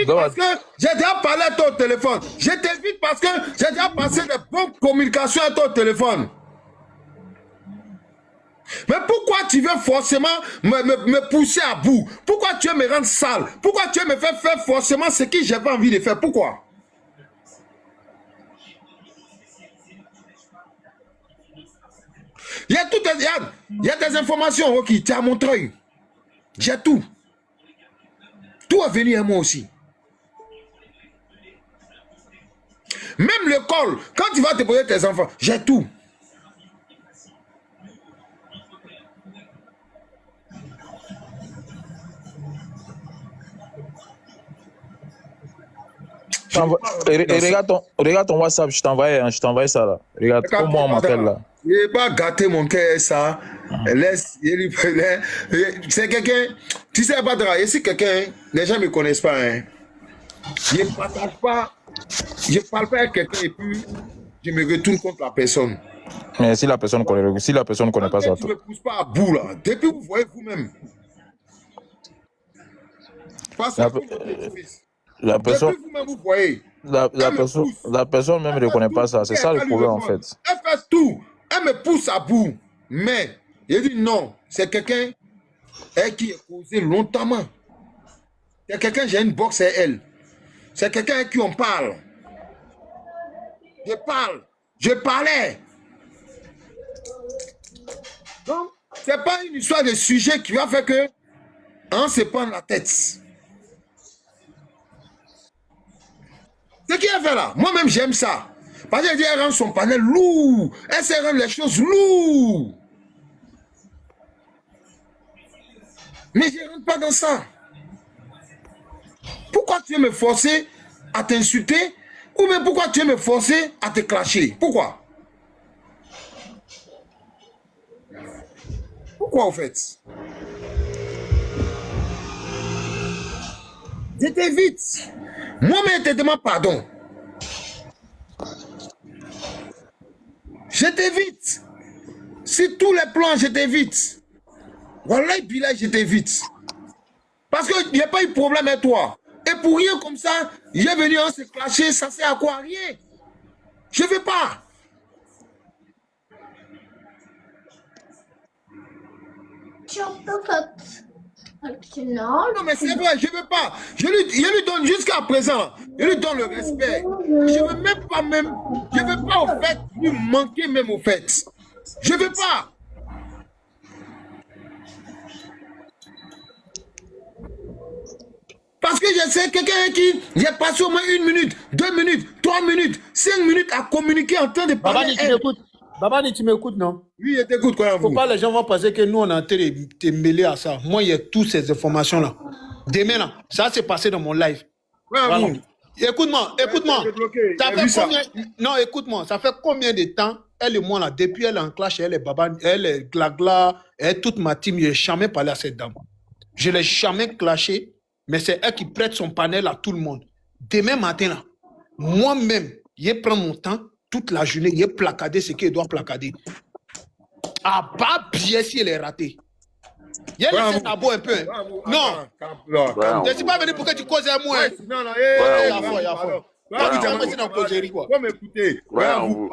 t'évite parce que j'ai déjà parlé à ton téléphone. Je t'évite parce que j'ai déjà passé de bonnes communications à ton téléphone. Mais pourquoi tu veux forcément me pousser à bout? Pourquoi tu veux me rendre sale? Pourquoi tu veux me faire forcément ce que j'ai pas envie de faire? Pourquoi? Il y a tout, il y a des informations, ok, tu as mon treuil. J'ai tout. Tout est venu à moi aussi. Même l'école, quand tu vas te poser tes enfants, j'ai tout. Et regarde ton WhatsApp, je t'envoie ça là. Regarde, au moins on m'appelle là. Il n'est pas gâté mon cœur, ça. C'est quelqu'un, tu sais pas travailler. Si quelqu'un, les gens ne me connaissent pas, hein. Je ne partage pas, je parle pas à quelqu'un et puis je me retourne contre la personne. Mais si la personne connaît, pas ça. Tu ne me pousses pas à bout là. Depuis vous voyez vous-même. Parce que la personne, depuis vous-même vous voyez. la personne même ne connaît pas ça. C'est ça le problème en fait. Elle fait tout. Elle me pousse à bout. Mais, il dit non. C'est quelqu'un qui est causé longtemps. C'est quelqu'un, j'ai une boxe à elle. C'est quelqu'un avec qui on parle. Je parle. Je parlais. Donc, ce n'est pas une histoire de sujet qui va faire que on se prend la tête. Ce qu'il a fait là, moi-même j'aime ça. Parce qu'elle dit elle rend son panel lourd. Elle sait rendre les choses lourdes. Mais je ne rentre pas dans ça. Pourquoi tu veux me forcer à t'insulter? Ou bien pourquoi tu veux me forcer à te clasher? Pourquoi? Pourquoi au fait? Je t'évite. Moi-même, je te demande pardon. Je t'évite. Sur tous les plans, je t'évite. Voilà, Bilal, je t'évite. Parce que il n'y a pas eu de problème avec toi. Et pour rien comme ça, il est venu se clasher, ça sert à quoi? Rien. Je ne veux pas. Non, mais c'est vrai, je ne veux pas. Je lui donne jusqu'à présent, je lui donne le respect. Je ne veux même pas je ne veux pas au fait lui manquer même au fait. Je ne veux pas. Parce que je sais quelqu'un qui j'ai passé au moins 1 minute, 2 minutes, 3 minutes, 5 minutes à communiquer en train de parler. Babani, tu m'écoutes, non? Oui, je t'écoute, quoi. Faut pas les gens vont penser que nous, on est en train de te mêler à ça. Moi, il y a toutes ces informations-là. Demain, là, ça s'est passé dans mon live. Voilà. Écoute-moi. Ça fait combien... Non, écoute-moi. Ça fait combien de temps, elle et moi, là, depuis elle est en clash, elle est Babani, elle est Glagla, elle est toute ma team, je n'ai jamais parlé à cette dame. Je ne l'ai jamais clashé, mais c'est elle qui prête son panel à tout le monde. Demain matin, là, moi-même, je prends mon temps, toute la journée, je placadé ce qu'il doit placader. Ah, pas bien si elle est ratée. Il y a laissé d'abord un peu. Non. Je ne suis pas venu pour que tu causes à moi. Non, non, il y a fort. Faut m'écouter. Pardon.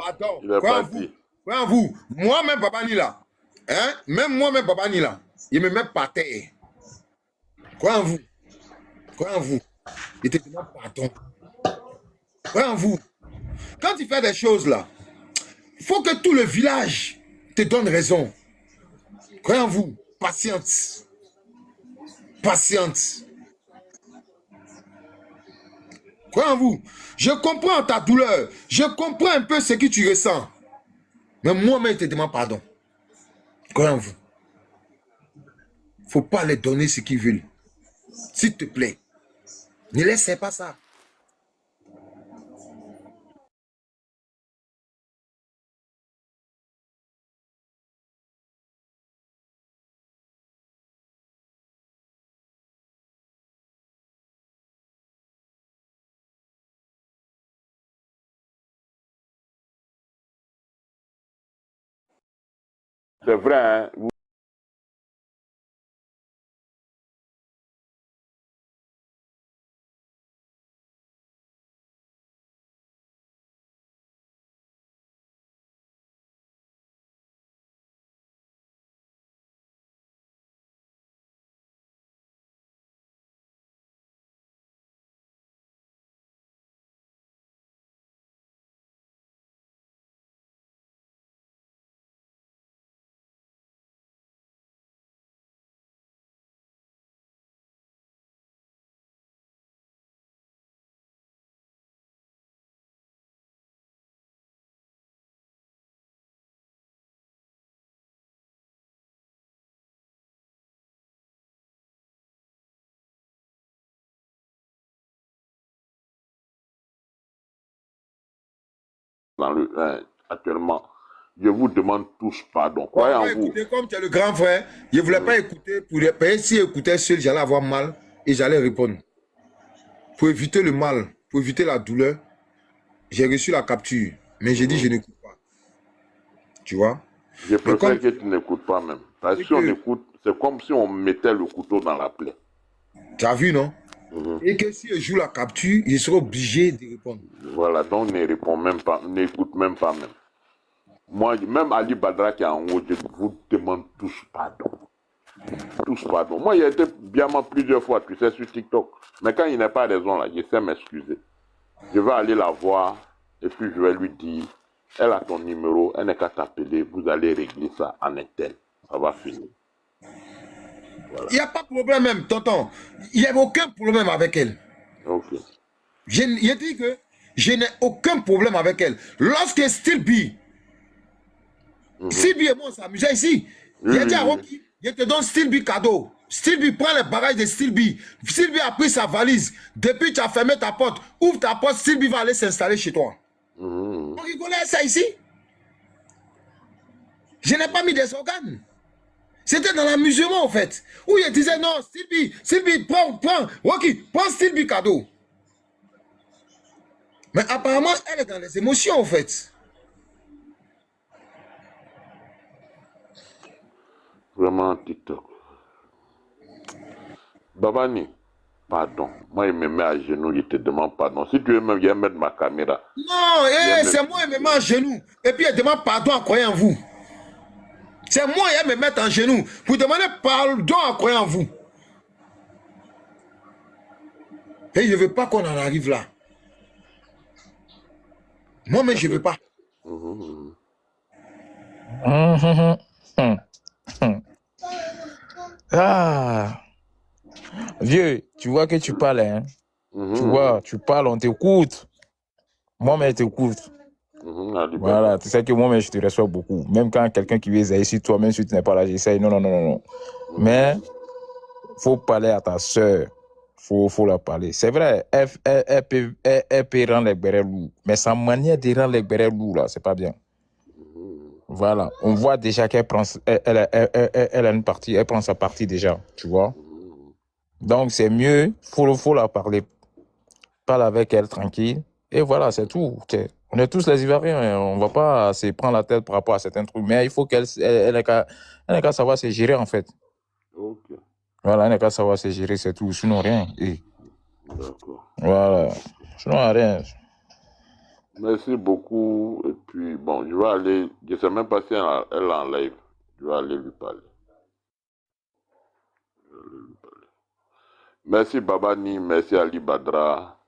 Vous. Moi-même, Babani là. Hein? Même moi-même, Babani là. Il me met par terre. Quoi en vous? Il te demande pardon. Quoi en vous? Quand tu fais des choses là, il faut que tout le village te donne raison. Croyez en vous, patiente. Croyez en vous. Je comprends ta douleur. Je comprends un peu ce que tu ressens. Mais moi-même, je te demande pardon. Croyez en vous. Il ne faut pas les donner ce qu'ils veulent. S'il te plaît. Ne laissez pas ça. C'est vrai, hein? actuellement. Je vous demande tous pardon. Croyez en vous. Écoutez, comme tu es le grand frère, je ne voulais pas écouter. Si j'écoutais seul, j'allais avoir mal et j'allais répondre. Pour éviter le mal, pour éviter la douleur, j'ai reçu la capture. Mais j'ai dit, je n'écoute pas. Tu vois? Je préfère que tu n'écoutes pas même. Parce que si on écoute, c'est comme si on mettait le couteau dans la plaie. Tu as vu, non? Et que si je joue la capture, je serai obligé de répondre. Voilà, donc ne réponds même pas, n'écoute même pas même. Moi, même Ali Badra qui est en haut, je vous demande tous pardon. Tous pardon. Moi, il a été bien plusieurs fois, tu sais, sur TikTok. Mais quand il n'a pas raison là, je sais m'excuser. Je vais aller la voir et puis je vais lui dire, elle a ton numéro, elle n'est qu'à t'appeler, vous allez régler ça en interne. Ça va finir. Voilà. Il n'y a pas de problème même, tonton. Il n'y a aucun problème avec elle. Ok. Je dis que je n'ai aucun problème avec elle. Lorsque Still B, Still B et moi on s'amusait ici. Il a dit à Rocky, je te donne Still B cadeau. Still B prend les bagages de Still B. Still B a pris sa valise. Depuis tu as fermé ta porte, ouvre ta porte, Still B va aller s'installer chez toi. On rigolait ça ici. Je n'ai pas mis des organes. C'était dans l'amusement en fait. Où il disait non, Still B, prends, Rocky, prends Still B cadeau. Mais apparemment, elle est dans les émotions en fait. Vraiment TikTok. Babani, pardon. Moi, il me met à genoux, il te demande pardon. Si tu veux même, viens mettre ma caméra. Non, c'est moi, il me met à genoux. Et puis, il demande pardon en croyant en vous. C'est moi, il me met en genoux. Pour demander pardon en croyant en vous. Et je ne veux pas qu'on en arrive là. Moi, mais je ne veux pas. Ah. Vieux, tu vois que tu parles, hein? Tu vois, tu parles, on t'écoute. Moi, mais t'écoute. Voilà, tu sais que moi, mais je te reçois beaucoup. Même quand quelqu'un qui veut essayer sur toi, même si tu n'es pas là, j'essaye. Non. Mais, faut parler à ta soeur. Faut la parler. C'est vrai, elle peut rendre les bérets lourds. Mais sa manière de rendre les bérets lourds, là, c'est pas bien. Voilà, on voit déjà qu'elle prend, elle a une partie, elle prend sa partie déjà, tu vois. Donc c'est mieux, faut la parler, parle avec elle tranquille, et voilà, c'est tout. On est tous les Ivoiriens, hein. On va pas se prendre la tête par rapport à certains trucs, mais il faut qu'elle ait qu'à savoir se gérer en fait. Okay. Voilà, elle n'a qu'à savoir se gérer, c'est tout, sinon rien. D'accord. Voilà, sinon rien. Merci beaucoup. Et puis, bon, je vais aller. Je ne sais même pas si elle est en live. Je vais aller lui parler. Merci Babani, merci Ali Badra.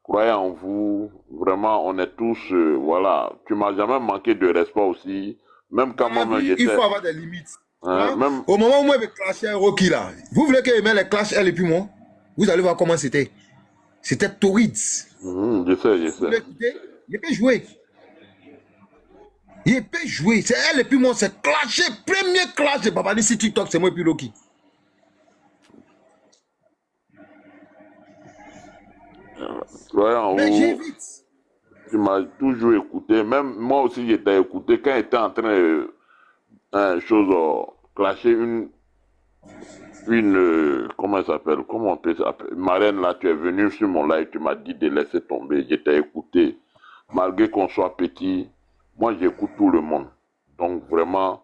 Croyez en vous. Vraiment, on est tous. Voilà. Tu m'as jamais manqué de respect aussi. Même quand moi-même j'étais. Il faut avoir des limites. Même... Au moment où moi je clashais Rocky là, vous voulez qu'il mette les clashs elle et puis moi? Vous allez voir comment c'était. C'était torride. Je sais. Vous l'écoutez? Il peut jouer. Il peut jouer. C'est elle et puis moi, c'est clashé. Premier clash de Babani sur TikTok, c'est moi et puis Rocky. Mais j'évite. Tu m'as toujours écouté. Même moi aussi, j'étais écouté. Quand j'étais en train de clasher comment elle s'appelle? Comment on peut s'appeler? Marraine, là, tu es venu sur mon live, tu m'as dit de laisser tomber. J'étais écouté. Malgré qu'on soit petit, moi, j'écoute tout le monde. Donc, vraiment,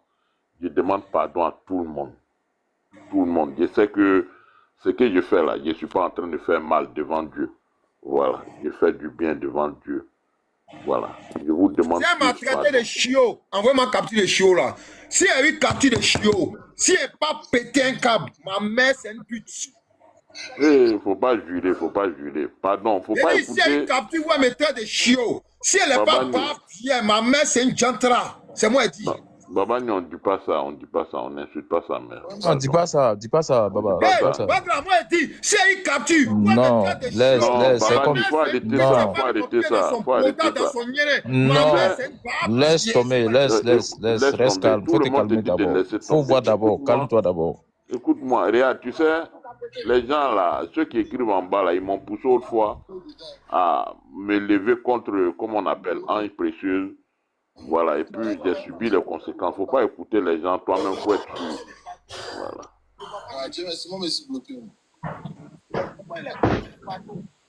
je demande pardon à tout le monde. Tout le monde. Je sais que ce que je fais là, je ne suis pas en train de faire mal devant Dieu. Voilà. Je fais du bien devant Dieu. Voilà. Je vous demande. Si elle m'a traité de chiot, envoie-moi capture de chiot là. Si elle a eu capture de chiot, si elle n'a pas pété un câble, ma mère c'est une pute. Faut pas jurer. Pardon, faut pas écouter. Si elle a eu capture, elle me traite de chiot. Si elle n'est pas bien, ma mère c'est une jantra. C'est moi qui dis. Babani, on ne dit pas ça, on n'insulte pas sa mère. Non, dis pas ça, Baba. Badra, moi je dis, si elle a eu capture, non, laisse, c'est comme... Faut arrêter ça. Non, laisse tomber, reste calme, faut te calmer d'abord. Faut voir d'abord, calme-toi d'abord. Écoute-moi, regarde, tu sais, les gens là, ceux qui écrivent en bas là, ils m'ont poussé autrefois. à me lever contre, comme on appelle, Ange précieuse. Voilà, et puis j'ai subi les conséquences. Faut pas écouter les gens, toi-même, faut être sûr. Voilà.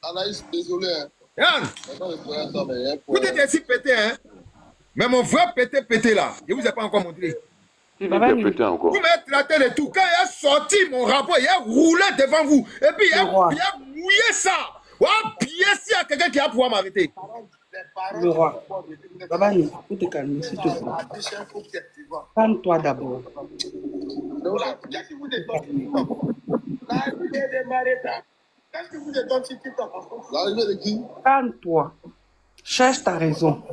Anaïs, désolé. Yann, vous êtes ici pété, hein? Mais mon vrai pété là, je vous ai pas encore montré. Qui dit que pété encore? Vous m'avez traité de tout. Quand il a sorti mon rapport, il a roulé devant vous. Et puis il a mouillé ça. Ouais, pied s'il y a quelqu'un qui va pouvoir m'arrêter. Le roi. Babani, faut te calmer, s'il te plaît. Calme-toi d'abord. Calme-toi. Cherche ta raison.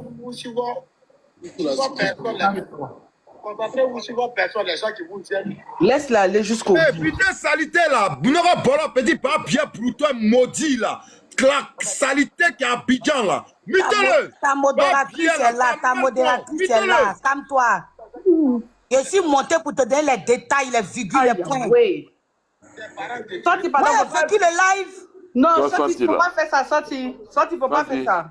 Calme-toi. Laisse-la aller jusqu'au Eh bout. putain, salité là. Vous n'aurez pas petit papier pour toi maudit là. Clac, salité qui est à Abidjan là. Mettez-le. Ta modératrice est là, ta modératrice est là. Calme-toi. Je suis monté pour te donner les détails, les virgules, les points. Oui. Sorti, Moi, pardon. j'ai vécu le live. Non, Toi, sorti, il ne faut là. pas faire ça, sorti. Sorti, il ne faut pas Sorti. faire ça.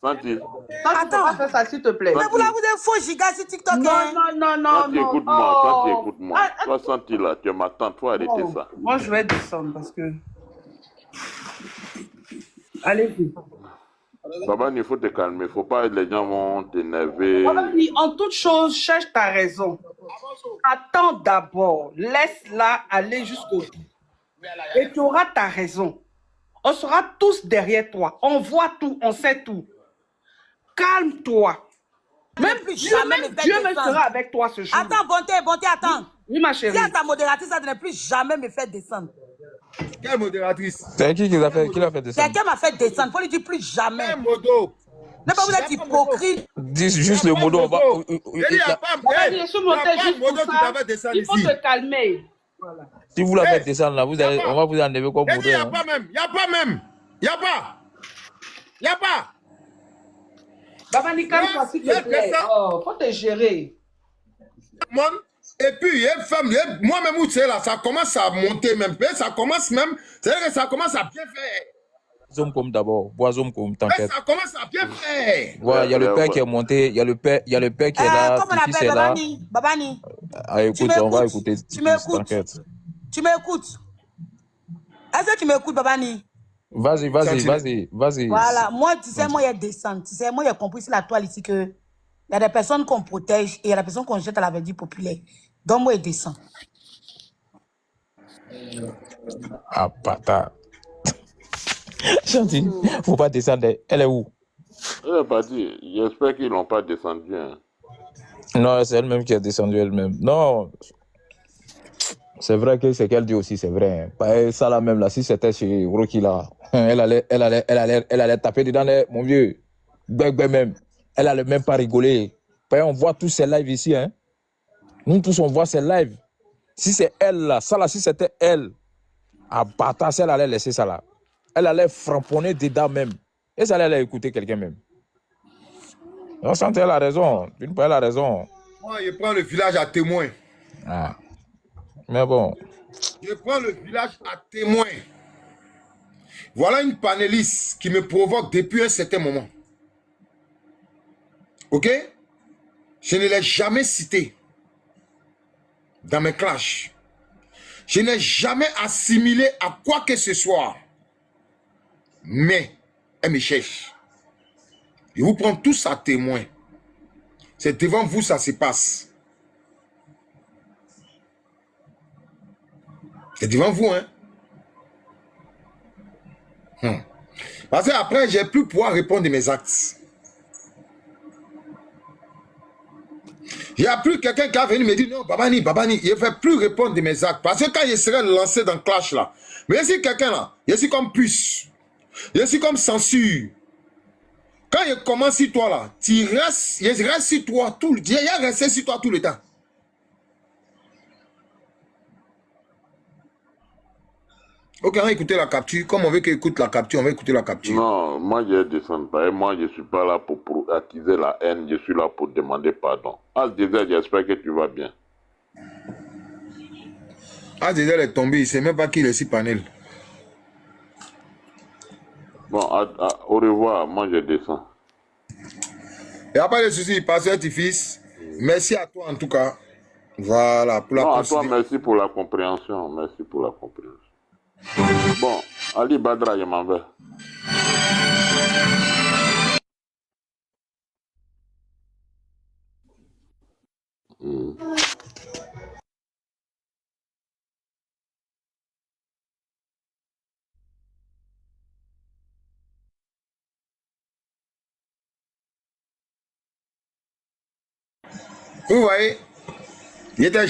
Santi, Sorti, il ne faut pas faire ça, s'il te plaît. Mais vous là, vous êtes faux gigas sur TikTok. Non, hein. non, non, non, Santi, non. écoute-moi, Santi, Oh. écoute-moi. Ah, Toi, Santi, là, tu es ma tante, faut arrêter bon. ça. Moi, je vais descendre parce que... Allez-y. Babani, il faut te calmer, faut pas, les gens vont t'énerver. Babani, en toute chose, cherche ta raison. Attends d'abord. Laisse-la aller jusqu'au bout. Et tu auras ta raison. On sera tous derrière toi. On voit tout, on sait tout. Calme-toi. Même plus Dieu, jamais même me faire Dieu même descendre. sera avec toi ce jour. Attends, bonté, attends. Oui, ma Si chérie. à ta modératrice, ça ne plus jamais me faire descendre. Quelle modératrice? C'est qui l'a fait descendre? Quelqu'un m'a fait descendre. Faut lui dire plus jamais. Quel modo? Ne pas vous être hypocrite. Dis juste le mot, on va. Il n'y a pas Babani, je suis montée juste pour modo qui ça. t'avait descendu Il faut ici. te calmer. Voilà. Si vous la Hey, faites descendre là, vous allez, on va vous enlever comme Il n'y a modèle. pas même. Il n'y a pas même. Il n'y a pas. Il n'y a pas. Babani, calme-toi, s'il te Yeah, plaît. ça. Oh, faut te gérer. Et puis, il y a une femme, moi-même, où c'est là, ça commence à monter même. Ça commence même, c'est-à-dire que ça commence à bien faire. Bois comme d'abord, bois comme, Mais t'inquiète. ça commence à bien faire. Voilà, il y a le père qui est monté, il y a le père qui est là, Comment on petit fils est appelle là. Babani? Ah, écoute, on va écouter. Tu m'écoutes. T'inquiète. Tu m'écoutes. Est-ce que tu m'écoutes, Babani? Vas-y. Voilà, moi, tu sais, moi, il y a des descente. Tu sais, moi, il y a compris sur la toile ici que il y a des personnes qu'on protège et il y a des personnes qu'on jette à la verdure populaire. Donc, moi, il descend. Ah, patate. Gentil, faut pas descendre. Elle est où? Elle n'a pas dit, j'espère qu'ils l'ont pas descendu. Hein. Non, c'est elle-même qui est descendue elle-même. Non, c'est vrai que c'est qu'elle dit aussi, c'est vrai. Hein. Pas ça là même là, si c'était chez Rocky là, elle allait taper dedans, mon vieux. Même. Elle allait même pas rigoler. On voit tous ces lives ici, hein. Nous tous on voit ces lives. Si c'est elle là, ça là, si c'était elle, à bâtard, elle allait laisser ça là. Elle allait framponner dedans même. Et ça allait écouter quelqu'un même. On sent elle a raison. Une fois elle a raison. Moi, je prends le village à témoin. Ah. Mais bon. Je prends le village à témoin. Voilà une panéliste qui me provoque depuis un certain moment. Ok? Je ne l'ai jamais citée dans mes clashs. Je n'ai jamais assimilé à quoi que ce soit. Mais elle me cherche. Je vous prends tous à témoin. C'est devant vous ça se passe. C'est devant vous, hein. Parce qu'après, j'ai plus pouvoir répondre de mes actes. Il n'y a plus quelqu'un qui a venu me dire non, Babani, je ne vais plus répondre de mes actes. Parce que quand je serai lancé dans le clash là, mais si quelqu'un là, je suis comme puce, je suis comme censure. Quand je commence sur toi là, je reste sur toi tout le temps. Il a resté sur toi tout le temps. Ok, on va écouter la capture. Comme on veut qu'il écoute la capture, on va écouter la capture. Non, moi je ne descends pas. Et moi je ne suis pas là pour attiser la haine. Je suis là pour demander pardon. Asdizel, j'espère que tu vas bien. Asdizel est tombé. Il ne sait même pas qu'il est si panel. Bon, au revoir, moi je descends. Il n'y a pas de souci, pasteur Tifis. Merci à toi en tout cas. Voilà, pour la Non, à toi, considération. merci pour la compréhension. Merci pour la compréhension. Bon, Ali Badra, je m'en vais. Vous voyez, il était